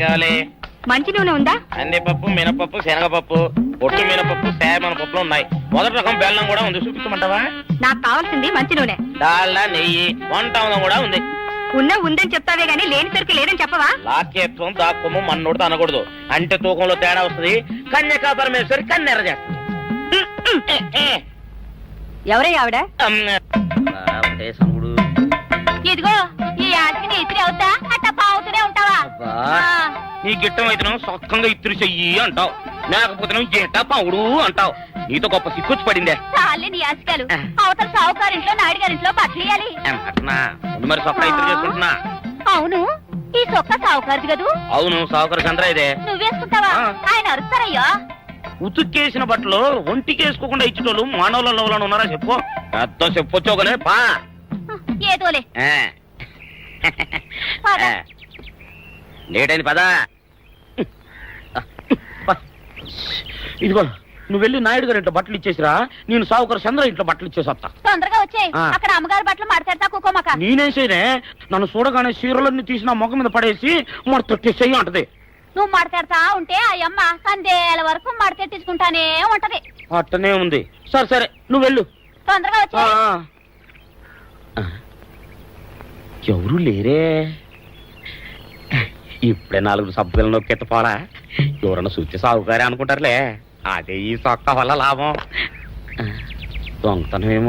కావాలి? మంచి నూనె ఉందా? కందిపప్పు, మినపప్పు, శనగపప్పు, పొట్టు మినపప్పు, సేమన పప్పులు ఉన్నాయి. మొదటి రకం బెల్లం కూడా ఉంది, చూపించమంటావా? నాకు కావాల్సింది మంచి నూనె. డాల్డా, నెయ్యి, వంట కూడా ఉంది. ఉందని చెప్తావే గానీ లేని సరికి లేదని చెప్పవా? లాక్యత్వం దాక్కుము మన్నోడితో అనకూడదు, అంటే తూకంలో తేడా వస్తుంది. కన్యకా పరమేశ్వరి కన్నెర చేస్తుంది. ఎవరే ఆవిడ? సముడు ఇదిగో ఈ ఆటకి ఇస్త్రీ అవుతా అట్టా పావుతూనే ఉంటావా? నీ గిట్టం అయితే సొక్కంగా ఇత్తురు చెయ్యి అంటావు, లేకపోతే గిట్ట పావుడు అంటావు. నీతో గొప్ప సిక్కుచ్చి పడిందే. చాలే నీ ఆశకాలు. అవతల సావుకారింట్లో నాయుడు గారింట్లో బట్టలేయాలి. మరి సొక్క ఇత్తురు చేసుకుంటున్నా. అవును, ఈ సొక్క సావుకారిది కదూ? అవును, సావుకారు చంద్ర ఇదే. నువ్వేసుకుంటావా? ఆయన అరుస్తారయ్యా. ఉతుక్కేసిన బట్టలు ఒంటికేసుకోకుండా ఇచ్చేటోళ్ళు మానవులలో ఉన్నారా చెప్పు? పెద్ద చెప్పొచ్చోగలే పా. ఏదోలే లేటైంది పదా. ఇదిగో నువ్వు వెళ్ళి నాయుడు గారి ఇంట్లో బట్టలు ఇచ్చేసిరా, నేను సావుకారు చంద్ర ఇంట్లో బట్టలు ఇచ్చేసి వస్తా. తొందరగా వచ్చే, అక్కడ అమ్మగారు బట్టలు మాడతాడతా కుకోమక. నేనేం చేయనే, నన్ను చూడగానే చీరలన్నీ తీసి నా ముఖం మీద పడేసి మడతెట్టేసేయి అంటది. నువ్వు మాడతాడతా ఉంటే ఆ అమ్మ సందేల వరకు మడతెట్టించుకుంటానే ఉంటది. అట్టనే ఉంది. సరే సరే నువ్వు వెళ్ళు, తొందరగా వచ్చే. ఎవరు లేరే, ఇప్పుడే 4 సబ్బులు నొక్కెత్త పోరా. ఎవరన్నా చూస్తే సాగుకారే అనుకుంటారులే. అదే ఈ సొక్క వల్ల లాభం. దొంగతనం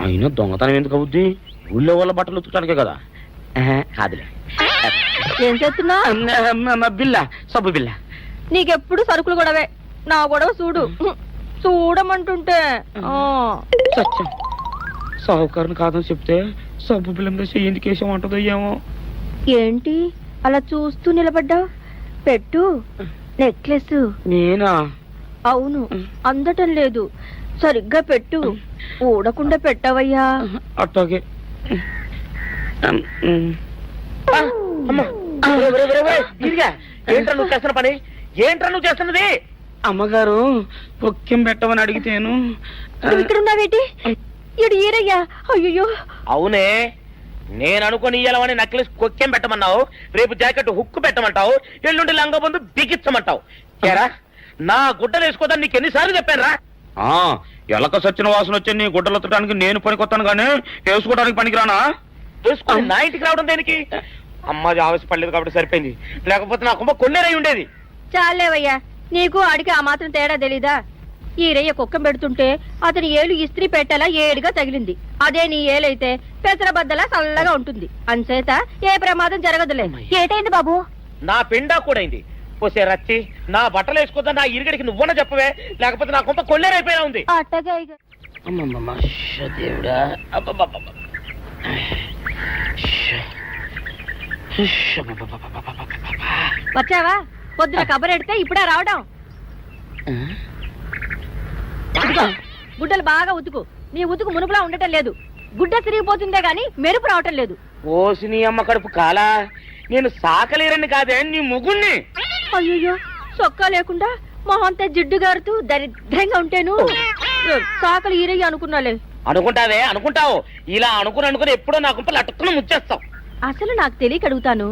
అయినా దొంగతనం ఎందుకు అవుద్ది? ఊళ్ళో వాళ్ళ బట్టలు ఉతుకడానికే కదా. కాదులే. ఏం చేస్తున్నా? బిల్ల, సబ్బు బిల్ల. నీకెప్పుడు సరుకులు గొడవే. నా గొడవ చూడు, చూడమంటుంటే. సత్యం, సాహుకారుని కాదని చెప్తే సబ్బు బిల్ల మీద ఎందుకేసం అంటదో ఏమో. ఏంటి అలా చూస్తూ నిలబడ్డా? పెట్టు నెక్లెస్. నేనా? అవును, అందటం లేదు. సరిగ్గా పెట్టు, ఊడకుండా పెట్టవయ్యా. అట్టాగే. ఏంట్రా నువ్వు చేస్తున్న పని? ఏంట్రా నువ్వు చేస్తున్నది? అమ్మగారు పొక్కెం పెట్టమని అడిగితేను. ఇక్కడ ఉన్నావేటి? ఇడు ఈరయ్యా. అయ్యో. అవునే, నేను అనుకుని ఇయ్యాలని నక్లెస్ కొక్కెం పెట్టమన్నావు, రేపు జాకెట్ హుక్కు పెట్టమంటావు, ఎల్లుండి లంగబందు బిగించమంటావు. ఏరా నా గుడ్డలు వేసుకోదాన్ని నీకు ఎన్నిసార్లు చెప్పానురా? ఎలక సచ్చిన వాసన వచ్చి నీ గుడ్డలు ఎత్తడానికి నేను పనికొత్తాను గానీ వేసుకోవడానికి పనికిరానా? వేసుకుని నా ఇంటికి రావడం దేనికి? అమ్మాది ఆవేశపడలేదు కాబట్టి సరిపోయింది, లేకపోతే నా కుమ్మ కొన్నేరై ఉండేది. చాలేవయ్యా, నీకు అడిగి ఆ మాత్రం తేడా తెలీదా? ఈ రయ్య కుక్కం పెడుతుంటే అతని ఏలు ఇస్త్రీ పెట్టేలా ఏడుగా తగిలింది. అదే నీ ఏలైతే పెసరబద్దలా చల్లగా ఉంటుంది. అంచేత ఏ ప్రమాదం జరగదులే. ఏటైంది బాబు? నా పిండా కూడా అయింది. పోసే రచ్చి, నా బట్టలు వేసుకోద్దా నా ఇరుగడికి నువ్వన చెప్పవే, లేకపోతే నా కొంత కొల్లేరైపోయినా ఉంది. వచ్చావా? పొద్దున కబరెడితే ఇప్పుడే రావడం. గుడ్డలు బాగా ఉతుకు. నీ ఉతుకు మునుపులా ఉండటం లేదు. గుడ్డ తిరిగిపోతుందే గాని మెరుపు రావటం లేదు. ఓసి నీ అమ్మ కడుపు కాలా, నేను సాకలేరని కాదే నీ ముగుణ్ణి. అయ్యో, సొక్కా లేకుండా మొహంతా జిడ్డు గారుతూ దరిద్రంగా ఉంటేను సాకలు ఈరయ్య అనుకున్నాలే. అనుకుంటావే, అనుకుంటావు. ఇలా అనుకుని ఎప్పుడో నా కుంపలు అటుక్కుని ముచ్చేస్తావు. అసలు నాకు తెలియక అడుగుతాను,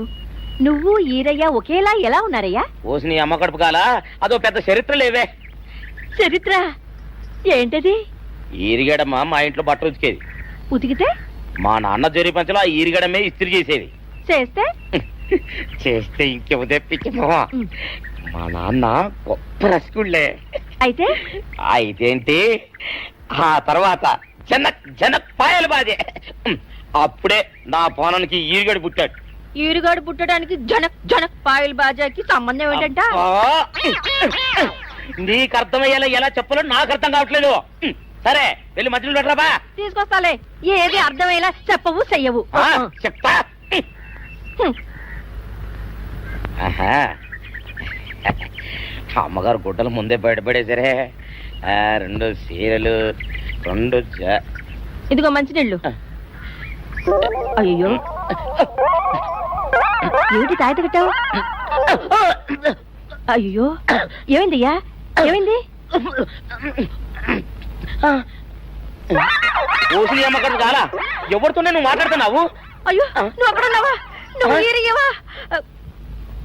నువ్వు ఈరయ్య ఒకేలా ఎలా ఉన్నారయ్యా? ఓసి నీ అమ్మ కడుపు కాలా, అదో పెద్ద చరిత్ర లేవే. చరిత్ర ఏంటది? ఈరిగడమ్మ మా ఇంట్లో బట్టలు ఉతికేది. ఉతికితే మా నాన్న జరి పంచలో ఆ ఈరిగడమే ఇస్త్రీ చేసేది. చేస్తే ఇంకేమో తెప్పించమో. మా నాన్న గొప్ప రసికుళ్ళే. అయితేంటి, ఆ తర్వాత జనక్ పాయలు బాధే. అప్పుడే నా పోనానికి ఈరిగడు పుట్టాడు. ఈరుగాడు పుట్టడానికి జనక్ పాయలు బాజాకి సంబంధం ఏంటంట? నీకు అర్థమయ్యేలా ఎలా చెప్పాలో నాకు అర్థం కావట్లేదు. సరే వెళ్ళి మధ్యలో పెట్టరాబా. తీసుకొస్తాలే. ఏది అర్థమయ్యేలా చెప్పవు చెయ్యవు. చెప్తా. అమ్మగారు గుడ్డలు ముందే బయటపడేసరే. 2 చీరలు, 2 ఇదిగో మంచినీళ్ళు. అయ్యో, ఏంటి తాయిత కట్టావు? అయ్యో, ఏమైందయ్యా? ఏమైంది? ఓసి అమ్మగారు చాలా ఎవరితోనే నువ్వు మాట్లాడుతున్నావు? అయ్యో, నువ్వు అక్కడున్నావా? నువ్వు ఈరయ్యవా?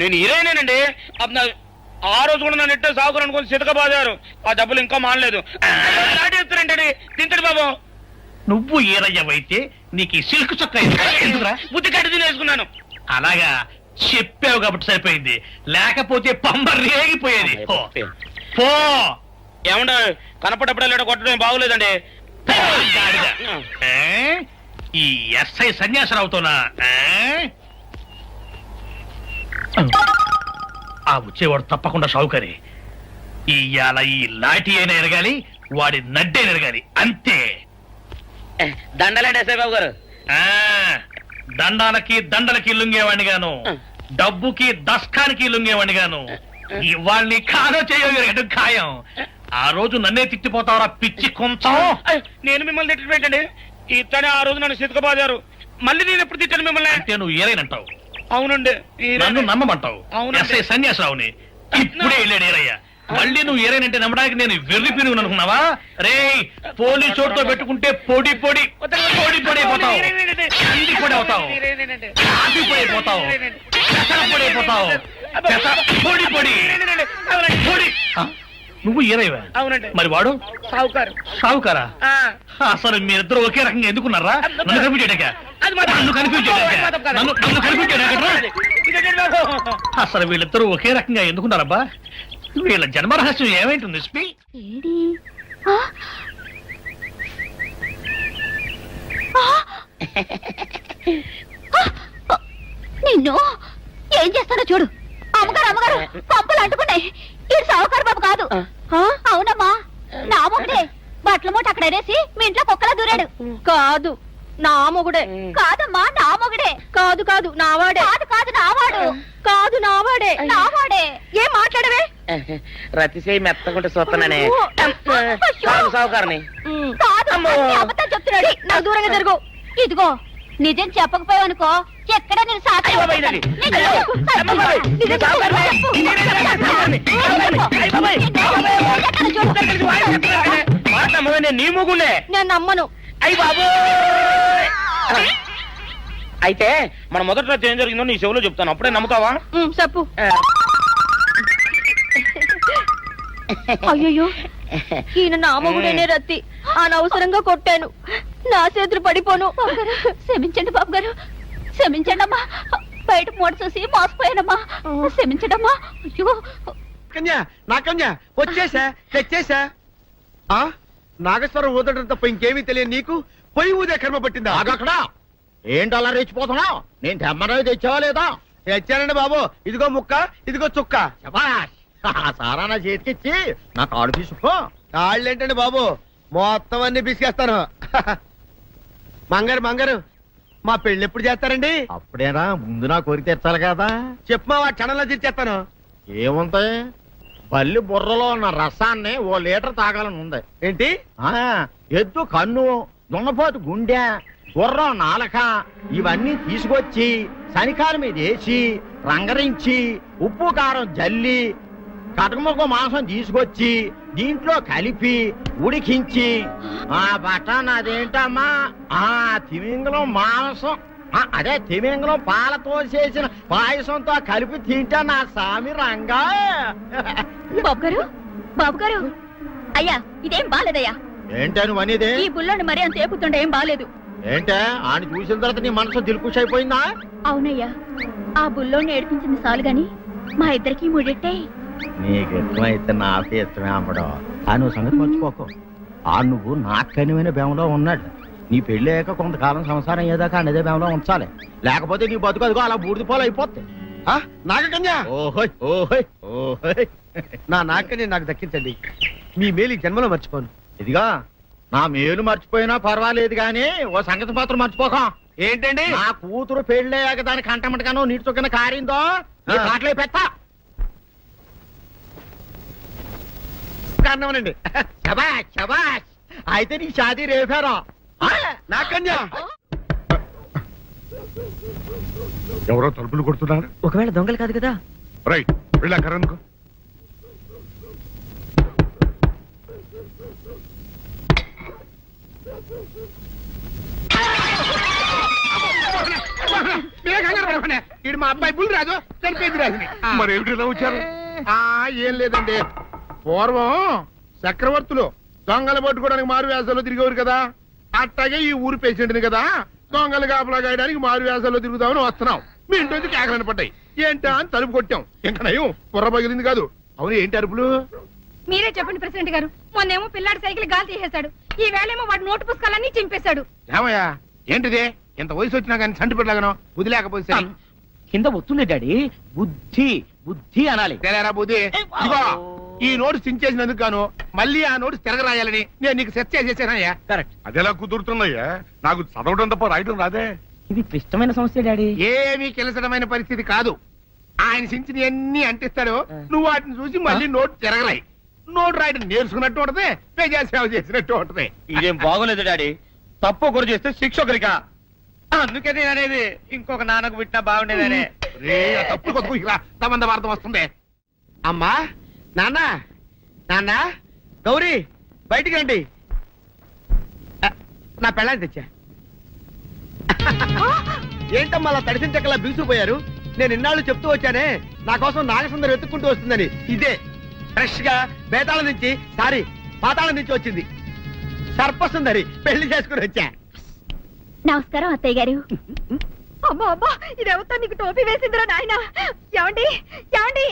నేను హీరోయినేనండి ఆ రోజు కూడా నన్ను ఇట్టే సాగురు అనుకుని సితకబాదారు. ఆ డబ్బులు ఇంకా మానలేదు. చెప్తారంటండి తింటడు బాబు. నువ్వు ఏరయ్యవైతే నీకు ఈ సిల్క్ చొక్క ఎందుకురా? బుద్ధి కట్టి తినేసుకున్నాను. అలాగా చెప్పావు కాబట్టి సరిపోయింది, లేకపోతే పంబ రేగిపోయేది. పో ఏమంటే కనపడప్పుడే కొట్టడం బాగోలేదండి. గాడిద. ఈ ఎస్ఐ సన్యాసరావుతోనా? ఆ వచ్చేవాడు తప్పకుండా షావుకరి. ఇవాళ ఈ లాఠీ అయినా ఎరగాలి, వాడి నడ్డే ఎరగాలి, అంతే. దండలండి ఎస్ఐ బాబు గారు. దండాలకి దండలకి లొంగేవాడిని గాను, డబ్బుకి దస్కానికి లొంగేవాడిని గాను. ఇవాళ్ళని కాదో చేయడం ఖాయం. ఆ రోజు నన్నే తిట్టిపోతావరా పిచ్చి కొంచెం. నేను మిమ్మల్ని తిట్టి పెట్టండి. ఇతనే ఆ రోజు నన్ను సితకబాదారు. మళ్ళీ నేను ఎప్పుడు తిట్టాను మిమ్మల్ని? అంటే నువ్వు ఏరైనంటావు, అవునండి. నన్ను నమ్మమంటావు. అవునండి. ఎస్ఐ సన్యాసరావుని ఇప్పుడే వెళ్ళాడు ఏరయ్యా. మళ్ళీ నువ్వు ఏరైనంటే నమ్మడానికి నేను వెర్రి పిరుగు అనుకున్నావా? రే పోలీసు చోటుతో పెట్టుకుంటే పొడి పొడి పొడి పొడి అయిపోతావు, ఇది పొడి అవుతావు, కాఫీ పొడి అయిపోతావు, పెసర పొడి అయిపోతావు, పొడి పొడి పొడి. నువ్వు ఏరైవా? అవునండి. మరి వాడు సావుకారు. సావుకారా? అసలు మీరిద్దరు ఒకే రకంగా ఎందుకున్నారా? నన్ను కనిపించాక నన్ను కనిపించాక అసలు వీళ్ళిద్దరూ ఒకే రకంగా ఎందుకున్నారబ్బా? వీళ్ళ జన్మ రహస్యం ఏమైంటుంది? ఏడి? ఆ? నిన్ను ఏం చేస్తాడో చూడు. అమ్మగారు అమ్మగారు పంపలు అంటుకున్నాయి. ఇది సావుకారు బాబు కాదు. అవునమ్మా, నా మొగుడే. బట్టల మూట అక్కడ ఎరేసి మీ ఇంట్లో కుక్కలా దూరాడు. కాదు, నా మొగుడే. కాదమ్మా, నా మొగుడే. కాదు కాదు, నావాడే. కాదు కాదు, నావాడు. కాదు, నావాడే. నావాడే. ఏం మాట్లాడవే? రతిసేయి మెత్తకుంటే చూస్తున్నానే. సావుకారని కాదు, అన్ని అబద్ధాలు చెప్తున్నాడు. నా దూరంగా జరుగు. ఇదిగో నిజం చెప్పకపోయావనుకో ఎక్కడ నేను సాక్షి నీ ముగుండే నేను నమ్మను. అయ్యి బాబు. అయితే మన మొదటి రోజు ఏం జరిగిందో నీ చెవులో చెప్తాను, అప్పుడే నమ్ముతావా? చెప్పు. అయ్యో, ఈయన నా మొగుడేనే రత్తి. అనవసరంగా కొట్టాను, నా చేతులు పడిపోను. క్షమించండి బాబు గారు, క్షమించండి అమ్మా. బయట మూట చూసి మోసపోయానమ్మా, క్షమించడమ్మా. అయ్యో కన్యా, నా కన్యా వచ్చేసా, తెచ్చేసా. నాగేశ్వరం ఊదటం తప్ప ఇంకేమీ తెలియదు నీకు. పొయ్యి ఊదే కర్మ పట్టిందా? అక్కడ ఏంటి అలా రెచ్చిపోతున్నావు? నేను తెమ్మనవి తెచ్చావా లేదా? తెచ్చానండి బాబు. ఇదిగో ముక్క, ఇదిగో చుక్క. శభాష్. ఆ సారా నా చేతికిచ్చి నా కాడు తీసుకో. కాళ్ళేంటండి బాబు, మొత్తం అన్ని బిసికేస్తాను. మంగారు మంగారు, మా పెళ్ళి ఎప్పుడు చేస్తారండి? అప్పుడేనా, ముందు నా కోరిక తెచ్చాలి కదా. చెప్పు మా క్షణంలో తీర్చేస్తాను. ఏముంటాయి, బల్లి బుర్రలో ఉన్న రసాన్ని ఓ లీటర్ తాగాలని ఉంది. ఏంటి? ఎద్దు కన్ను, దున్నపోతు గుండె, గుర్రం నాలక ఇవన్నీ తీసుకొచ్చి శనికాల మీద వేసి రంగరించి ఉప్పు కారం జల్లి కటకముక్క మాంసం తీసుకొచ్చి దీంట్లో కలిపి ఉడికించి ఆ బటన్ అదేంటమ్మా, తిమింగలం మాంసం, అదే తిమింగలం పాలతో చేసిన పాయసంతో కలిపి తింటా నా సామి రంగా. బాబు గారు, బాబు గారు, అయ్యా ఇదేం బాలేదయ్యా. ఏంటా నువ్వు అనేది? ఈ బుల్లోని మరీ అంత ఏపుతుండే ఏం బాలేదు. ఏంటే ఆయన చూసిన తర్వాత నీ మనసు దిల్కుష్ అయిపోయిందా? అవునయ్యా, ఆ బుల్లోని ఏడిపించింది చాలు గాని మా ఇద్దరికి ముడిట్టే. నీకు ఇష్టమైతే నాకే ఇష్టమే అమ్మడం. ఆ నువ్వు సంగతి మర్చిపోకు. ఆ నువ్వు నాకు కనివైన బేమలో ఉన్నాడు. నీ పెళ్లి అయ్యాక కొంతకాలం సంసారం ఏదాకా అన్నదే బేమలో ఉంచాలి, లేకపోతే నీ బతుకు అదిగో అలా బూడిద పోలు అయిపోతాయి. నాగకన్యా, ఓహోయ్ ఓహోయ్ ఓహోయ్. నా నాగకన్యా నాకు దక్కించండి. మీ మేలు జన్మలో మర్చిపోను. ఇదిగా నా మేలు మర్చిపోయినా పర్వాలేదు గాని ఓ సంగతి మాత్రం మర్చిపోక. ఏంటండి? నా కూతురు పెళ్ళయ్యాక దానికి కంటమటగానో నీటి చొక్కన కారిందో కాట్లే పెట్టా. అన్నవనండి. శబాష్ శబాష్. అయితే నీ షాదీ రేపారా? నాకన్యా. ఎవరో తలుపులు కొడుతున్నారు. ఒకవేళ దొంగలు కాదు కదా? రైట్, వెళ్ళా కరణ్కు. మీరే కంగారు పడకండి. ఈడు మా అబ్బాయి బుల్ రాజు చనిపోయింది రాజుని. మరి ఏమిటి ఇలా వచ్చారు? ఏం లేదండి, పూర్వం చక్రవర్తులు దొంగలు పట్టుకోవడానికి మారు వేసాల్లో తిరిగేవారు కదా, అట్టాగే ఈ ఊరు పేషెంట్ని కదా దొంగలు కాపలా గాయడానికి మారు వేసాల్లో తిరుగుదామని వస్తున్నాం. మీ ఇంటి నుంచి కేకలను పడ్డాయి. ఏంటా అని తలుపు కొట్టాం. ఇంకా నయం బుర్ర పగిలింది కాదు. అవును, ఏంటి అరుపులు? మీరే చెప్పండి ప్రెసిడెంట్ గారు. మొన్నేమో పిల్లాడి సైకిల్ గాలి తీసేశాడు, ఈ వేళేమో వాడి నోటు పుస్తకాలన్నీ చింపేశాడు. ఏమయ్యా ఏంటిది? ఇంత వయసు వచ్చినా కానీ సంటి పెట్టలాగను వదిలేకపోతే కింద వస్తుంది డాడీ. బుద్ధి బుద్ధి అనాలి. తెలేరా బుద్ధి. ఇదిగో ఈ నోటు చించేసినందుకు గాను మళ్ళీ ఆ నోటు తిరగరాయాలని నేను నీకు సెట్ చేసేసానయ్యా. కరెక్ట్. అదెలా కుదురుతున్నాయ్యా? నాకు చదవడం తప్ప రాయడం రాదే. ఇది క్లిష్టమైన సమస్య డాడీ. ఏమీ కిలసడమైన పరిస్థితి కాదు. ఆయన చించిన ఎన్ని అంటిస్తాడో నువ్వు వాటిని చూసి మళ్ళీ నోటు తిరగరాయి. నోటు రాయడం నేర్చుకున్నట్టు ఉంటది, ప్రజాసేవ చేసినట్టు ఉంటది. ఇదేం బాగోలేదు డాడీ. తప్పు ఒకరు చేస్తే శిక్ష ఒకరికా? అందుకే నేను అనేది ఇంకొక నాన్నకు పుట్టినా బాగుండేదనే. రే, ఆ తప్పుడు కొత్త రా తమంద వార్త వస్తుంది. అమ్మా, నాన్న, నాన్న, గౌరీ బయటికి రండి. నా పెళ్ళాన్ని తెచ్చా. ఏంటమ్మా అలా తడిసిన చెక్కలా బిగుసిపోయారు? నేను ఇన్నాళ్ళు చెప్తూ వచ్చానే నా కోసం నాగసుందరం వెతుక్కుంటూ వస్తుందని. ఇదే ఫ్రెష్ గా బేతాళం నుంచి పాతాళం నుంచి వచ్చింది. సర్పసుందరి పెళ్లి చేసుకుని వచ్చా. నమస్కారం అత్తయ్య గారు. అమ్మా అమ్మా, ఇదేవతో నీకు టోపీ వేసిందిరా నాయన. ఏమండి ఏమండి?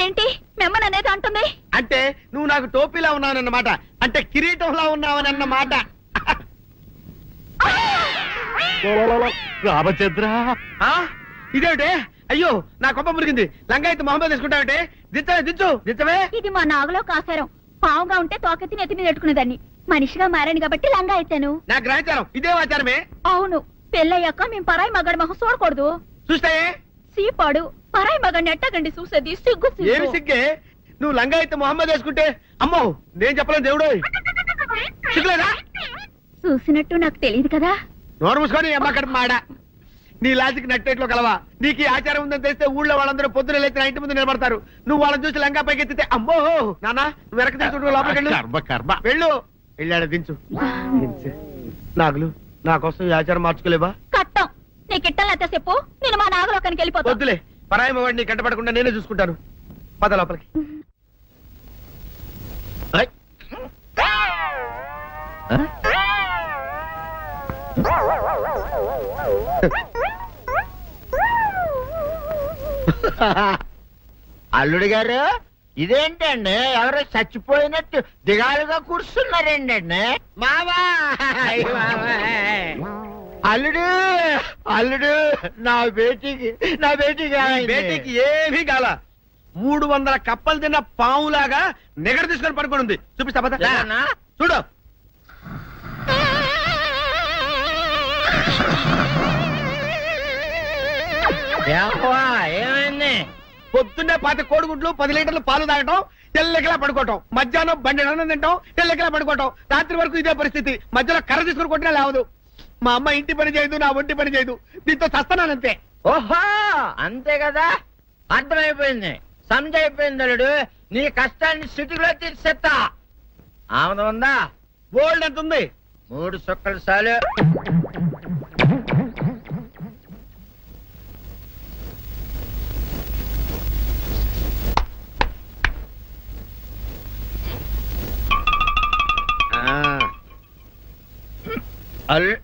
ఏంటి మిమ్మల్ని అనేది అంటుంది? అంటే నువ్వు నాకు టోపీలా ఉన్నావనన్నమాట, అంటే కిరీటంలా ఉన్నావనన్నమాట. రామచంద్ర, ఇదేమిటే? అయ్యో నా కొప్ప మురిగింది. లంగాయత్ మొహమ్మద్ తీసుకుంటావంటే దించవే, దించవే. ఇది మా నాగులో కాసారం. పావుగా ఉంటే తోకెత్తి నెత్తిని నెట్టుకునేదాన్ని. మనిషిగా మారాను కాబట్టి లంగా అయితాను. నా గ్రహచారం ఇదే ఆచారమే. అవును, పెళ్ళయ్యాక మేము పరాయి మగాడి మొహం చూడకూడదు. చూస్తాయే సీపాడు పరాయి మగాడిని ఎట్టగండి చూసేది. సిగ్గు ఏమి సిగ్గే? నువ్వు లంగాయత్ మొహమ్మద్ వేసుకుంటే అమ్మో నేను చెప్పలేను దేవుడు. సిగ్గులేదా? చూసినట్టు నాకు తెలియదు కదా. నోరు మూసుకొని అమ్మకడ మాడ. నీ లాజిక్ నట్టేట్లో కలవా? నీకు ఈ ఆచారం ఉందని తెలిస్తే ఊళ్ళో వాళ్ళందరూ పొద్దున లేచి నా ఇంటి ముందు నిలబడతారు. నువ్వు వాళ్ళని చూసి లంగా పైకి ఎత్తితే అమ్మో నాన్న నువ్వు వెనక తీసుకుంటూ లోపలికి కర్మ కర్మ. వెళ్ళు. వెళ్ళాడు దించు. నాగులు నా కోసం ఈ ఆచారం మార్చుకోలేవా? కట్టం నీకు ఇట్టలేత చెప్పు, నేను మా నాగలోకానికి వెళ్ళిపోతా. వద్దులే, పరాయి వాడిని కంటపడకుండా నేనే చూసుకుంటాను. పద లోపలికి. ఐ. అల్లుడు గారు, ఇదేంటండి ఎవరో చచ్చిపోయినట్టు దిగాలుగా కూర్చున్నారేంటండి? మావా అల్లుడు అల్లుడు, నా బేటీకి బేటీకి ఏమీ కాల. 300 కప్పలు తిన్న పావులాగా నిగడ తీసుకొని పడుకొని ఉంది. చూపిస్తా పద. ఏమన్నా? చూడు. ఏమైంది? పొద్దున్నే 10 కోడిగుడ్లు 10 లీటర్లు పాలు తాగటం, తెల్లకిలా పడుకోవటం. మధ్యాహ్నం బండి అన్నం తింటాం, తెల్లకిలా పడుకోవటం. రాత్రి వరకు ఇదే పరిస్థితి. మధ్యలో కర్ర తీసుకుని కొట్టినా లేవదు. మా అమ్మ ఇంటి పని చేయదు, నా ఒంటి పని చేయదు. దీంతో చస్తున్నానంతే. ఓహో అంతే కదా, అర్థమైపోయింది, సమజైపోయింది. అల్లుడు నీ కష్టాన్ని సిటీలో తీర్చేస్తా. ఆమె ఉందా? గోల్డ్ ఎంత ఉంది? 3 సుక్కలు చాలు.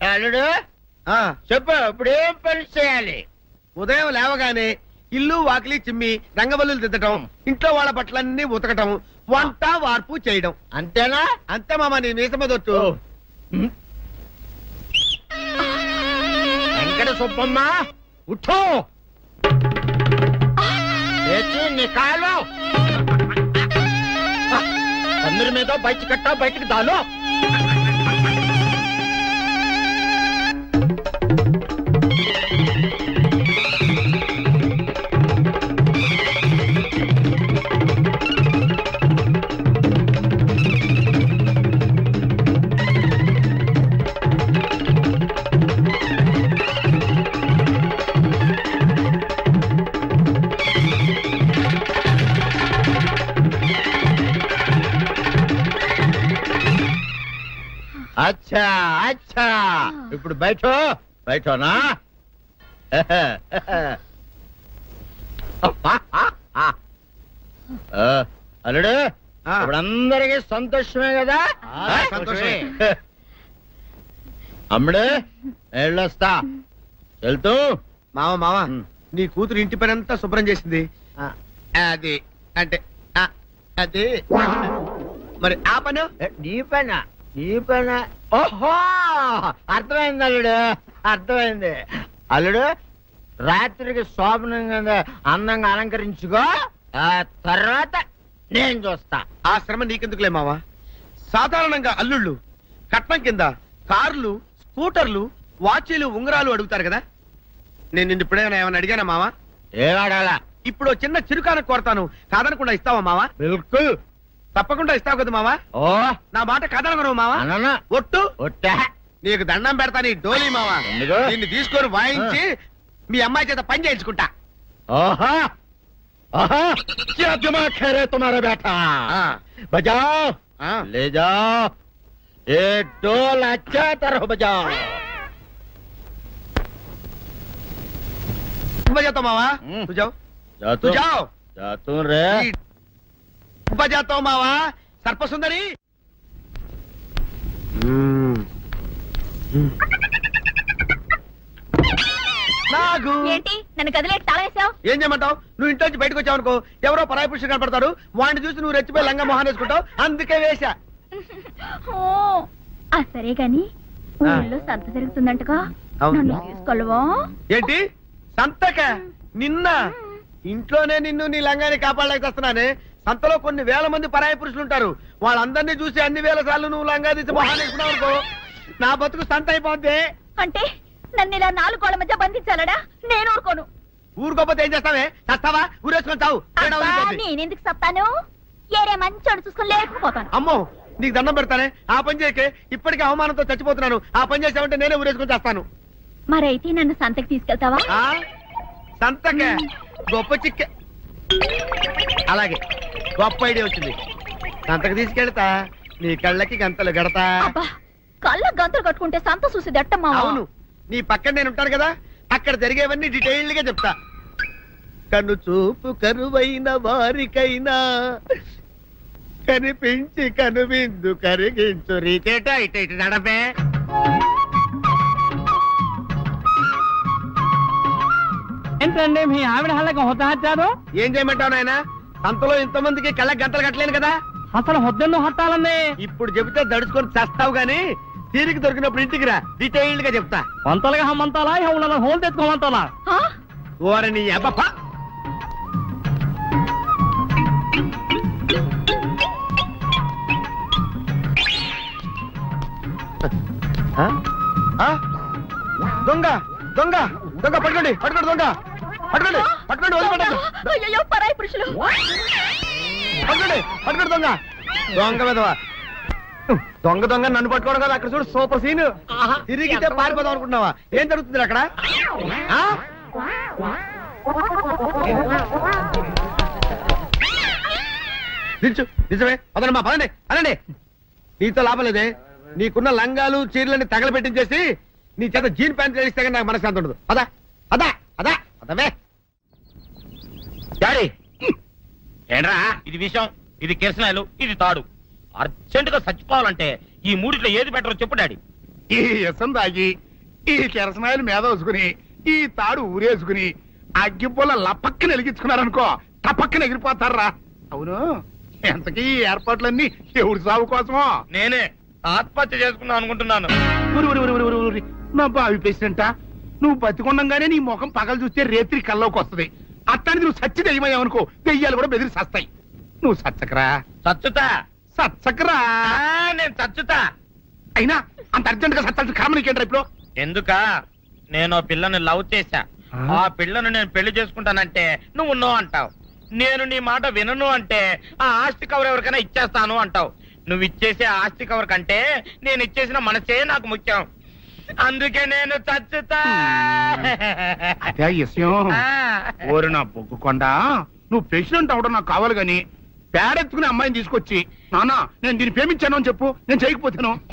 అల్లుడు చెప్పు, ఇప్పుడు ఏం పని చేయాలి? ఉదయం లేవగానే ఇల్లు వాకిలి చిమ్మి రంగవల్లులు దిద్దటం, ఇంట్లో వాళ్ళ బట్టలన్నీ ఉతకటం, వంట వార్పు చేయడం. అంతేనా? అంతే మామ, నీ మీసమదొట్టు. వెంకట సుబ్బమ్మ ఉఠో, లేచి నీ కాలు అందరి మీద బయట కట్ట, బయటికి దాలో. అచ్చా అచ్చా, ఇప్పుడు బయటనా? అల్లుడు ఇప్పుడు అందరికి సంతోషమే కదా? సంతోషమే. అమ్ముడు వెళ్ళొస్తా. వెళ్తూ మామ నీ కూతురు ఇంటి పని అంతా శుభ్రం చేసింది. అది అంటే అది మరి ఆ పని నీ పైన ఓహో అర్థమైంది అల్లుడు, అర్థమైంది. అల్లుడు రాత్రికి శోభనంగా అందంగా అలంకరించుకో, ఆ తర్వాత నేను చూస్తా. ఆ శ్రమ నీకెందుకులే మావా. సాధారణంగా అల్లుళ్ళు కట్నం కింద కార్లు, స్కూటర్లు, వాచీలు, ఉంగరాలు అడుగుతారు కదా. నేను నిన్ను ఇప్పుడేమైనా ఏమైనా అడిగానా మావా? ఏడాడాలా? ఇప్పుడు చిన్న చిరుకాన కోరతాను, కాదనకుండా ఇస్తావా మావా? బిల్కుల్ తప్పకుండా ఇస్తావు కదా మావా? ఓ నా మాట కాదనగను మావా. అననా ఒట్టు ఒట్టా. నీకు దండం పెడతా నీ డోలీ మావా. ఎందుకు? నిన్ను తీసుకొని వాయించి మీ అమ్మాయి చేత పని చేయించుకుంటా. ओहा ओहा क्या दिमाग है रे तुम्हारा बेटा? बजाओ ले जाओ, ये डोल अच्छा तरह बजाओ. बजाता मावा तू जाओ तू जाओ जातू रे. बजाता मावा सर्प सुंदरी. నాగు ఏంటి నన్ను గదిలేటి తాళం వేసావు? ఏం చేయమంటావు? నువ్వు ఇంట్లో నుంచి బయటకు వచ్చావు అనుకో, ఎవరో పరాయి పురుషుడు కనపడతాడు, వాడిని చూసి నువ్వు రెచ్చిపోయి లంగా మొహాన్ వేసుకుంటావు, అందుకే వేశా. సరే గాని ఊళ్ళో సంత జరుగుతుందంటగా, అవును. నన్ను తీసుకెళ్ళవా? ఏంటి సంతక? నిన్న ఇంట్లోనే నిన్ను నీ లంగాన్ని కాపాడలేకొస్తున్నానే. సంతలో కొన్ని వేల మంది పరాయి పురుషులు ఉంటారు, వాళ్ళందరినీ చూసి అన్ని వేల సార్లు నువ్వు లంగా తీసి మొహాన్ వేసుకున్నావు అనుకో, నా బతుకు సంత అయిపోద్ది. అంటే నన్ను ఇలా 4 గోళ్ల మధ్య బంధించాలడా? నేను ఊరుకోను. ఊరుకోపోతే ఏం చేస్తావే? చస్తావా? ఊరేసుకొని చావు. నేనెందుకు చెప్తాను? ఏరే మంచోడు చూసుకుని లేకపోతాను. అమ్మో నీకు దండం పెడతానే, ఆ పని చేయకే. ఇప్పటికే అవమానంతో చచ్చిపోతున్నాను, ఆ పని చేసావంటే నేనే ఊరేసుకొని చేస్తాను. మరైతే నన్ను సంతకి తీసుకెళ్తావా? ఆ సంతకే గొప్ప చిక్కే. అలాగే గొప్ప ఐడియా వచ్చింది. సంతకు తీసుకెళ్తా, నీ కళ్ళకి గంతలు గడతా. అబ్బా, కళ్ళ గంతులు కట్టుకుంటే సంత చూసి దట్టమ్మా. అవును, నీ పక్కన నేను ఉంటాను కదా, అక్కడ జరిగేవన్నీ డీటెయిల్డ్ గా చెప్తా. కను చూపు కరువైన వారికైనా కనిపించి కనువిందు కరిగించు రీకేట ఇటు ఇటు నడపే. ఏంటండి మీ ఆవిడ హళ్ళకి హొత్తహచ్చారు? ఏం చేయమంటావు నాయన? సంతలో ఇంతమందికి కళ్ళకి గంటలు కట్టలేను కదా. అసలు హొద్దెన్ను హత్తాలండి. ఇప్పుడు చెబితే దడుచుకొని చస్తావు గాని, తీరికి దొరికినప్పుడు ఇంటికి రా, డీటెయిల్డ్ గా చెప్తా. వంతలుగా హమ్మంతాలా ఇవ్వాల హోల్ తెచ్చుకోమంతాలా? ఓరని అబ్బప్ప. దొంగ దొంగ దొంగ పట్టుకోండి పట్టుకోండి దొంగ పట్టుకోండి పట్టుకోండి వదిలిపెట్టండి. అయ్యో పరాయి పురుషులు. పట్టుకోండి పట్టుకోండి దొంగ దొంగ విధవా. దొంగ దొంగ నన్ను పట్టుకోవడం కదా, అక్కడ చూడు సూపర్ సీన్. తిరిగితే పారిపోదాం అనుకుంటున్నావా? ఏం జరుగుతుంది అక్కడ? నిజమే పదండి మా పదండి అనండి. నీతో లాభం లేదే, నీకున్న లంగాలు చీరలని తగలబెట్టించేసి నీ చేత జీన్ ప్యాంట్ వేస్తే కానీ నాకు మనశ్శాంతి ఉండదు. అదా అదా అదా అదవే. డాడీ ఏంట్రా ఇది విషయం, ఇది కిరసనాయలు, ఇది తాడు. అర్జెంట్ గా చచ్చిపోవాలంటే ఈ మూడిట్లో ఏది బెటరో చెప్పు డాడీ. ఈ ఇసం తాగి, ఈ కిరసనాయలు మీద వేసుకుని, ఈ తాడు ఊరేసుకుని, అగ్గిపూల లపక్కన వెలిగించుకున్నారనుకో, టపక్కన ఎగిరిపోతారా. అవును, ఎంతకీ ఈ ఏర్పాట్లన్నీ ఎవరి సాగు కోసమో? నేనే ఆత్మహత్య చేసుకుందాం అనుకుంటున్నాను. ఉరి, ఉరి, ఉరి, ఉరి, ఉరి, ఉరి. నా బావి పేసినంట, నువ్వు బతికొండంగానే నీ ముఖం పగలు చూస్తే రేత్రి కల్లోకి వస్తుంది. అట్టానికి నువ్వు సచ్చి దెయ్యమయ్యావనుకో, దెయ్యాలు కూడా బెదిరి సస్తాయి. నువ్వు సచ్చకరా, చచ్చుతా. సచ్చకరా. నేను చచ్చుతా. అయినా అంత అర్జెంట్ గా సత్తాల్సిన కర్మ నీకేంట్రా ఇప్పుడు? ఎందుక నేను ఓ పిల్లని లవ్ చేశా, ఆ పిల్లను నేను పెళ్లి చేసుకుంటానంటే నువ్వు నో అంటావు. నేను నీ మాట వినను అంటే ఆ ఆస్తి కవర్ ఎవరికైనా ఇచ్చేస్తాను అంటావు. నువ్వు ఇచ్చేసే ఆస్తి కవర్ కంటే నేను ఇచ్చేసిన మనసే నాకు ముఖ్యం. అందుకే నేను చచ్చుతా. అదే విషయం. ఓరి నా బొగ్గుకొండా, నువ్వు ప్రెసిడెంట్ అవడం నాకు కావాలి గాని, పేడెత్తుకునే అమ్మాయిని తీసుకొచ్చి నాన్న నేను దీన్ని ప్రేమించాను అని చెప్పు, నేను చేయకపోతాను.